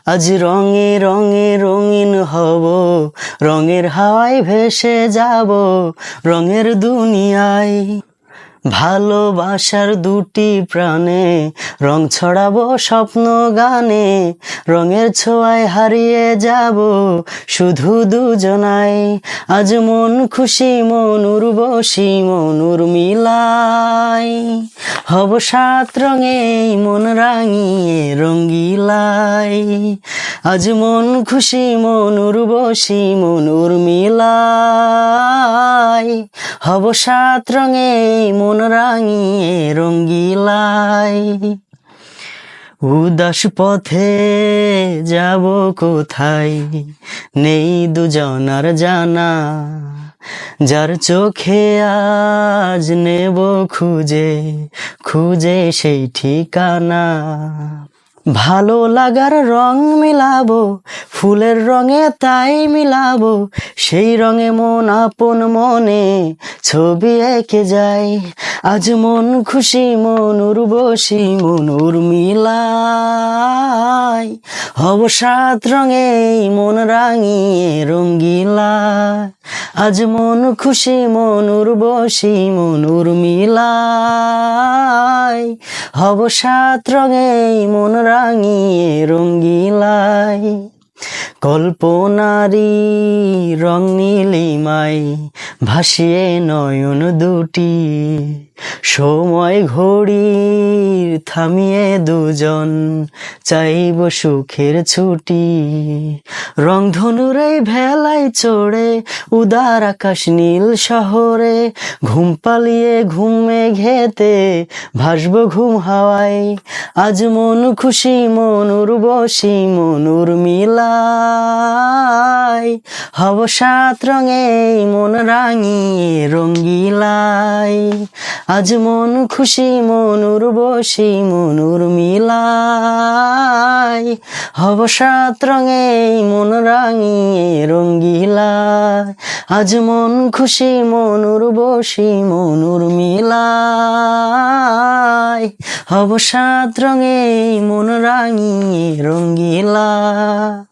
আজ রঙে রঙে রঙিন হব, রঙের হাওয়ায় ভেসে যাব রঙের দুনিয়ায়। ভালোবাসার দুটি প্রাণে রং ছড়াবো স্বপ্ন গানে, রঙের ছোঁয়ায় হারিয়ে যাব শুধু দুজনাই। আজ মন খুশি মন উর্বশী মন উর্মিলাই, হব সাত রঙে মন রাঙিয়ে রঙ্গিলাই। আজ মন খুশি মন উর্বশী মন উর্মিলাই, হব সাত রঙে মন রাঙিয়ে রঙ্গিলাই। উদাস পথে যাব কোথায় নেই দুজনার জানা, যার চোখে আজ নেব খুঁজে খুঁজে সেই ঠিকানা। ভালো লাগার রং মিলাবো ফুলের রঙে তাই মিলাবো, সেই রঙে মন আপন মনে ছবি এঁকে যায়। আজ মন খুশি মন উর্বশী মন উর্মিলাই, হব সাত রঙে মন রাঙিয়ে রঙ্গিলাই। আজ মন খুশি মন উর্বশী মন উর্মিলাই, হব সাত রঙে মন রাঙিয়ে রঙ্গিলাই। কল্পনারি রং নীলিমাই ভাসিয়ে নয়ন দুটি, সময় ঘড়ির থামিয়ে দুজন চাইব সুখের ছুটি। রংধনুর এই ভেলায় চড়ে উদার আকাশ নীল শহরে, ঘুম পালিয়ে ঘুমে ঘেতে ভাসব ঘুম হাওয়ায়। আজ মন খুশি মন উর্বশী মন উর্মিলাই, হব সাত রঙে মন রাঙিয়ে রঙ্গিলাই। আজ মন খুশি মন উর্বশী মন উর্মিলাই, হব সাত রঙে মন রাঙিয়ে রঙ্গিলাই। আজ মন খুশি মন উর্বশী মন উর্মিলাই, হব সাত রঙে মন রাঙিয়ে রঙ্গিলাই।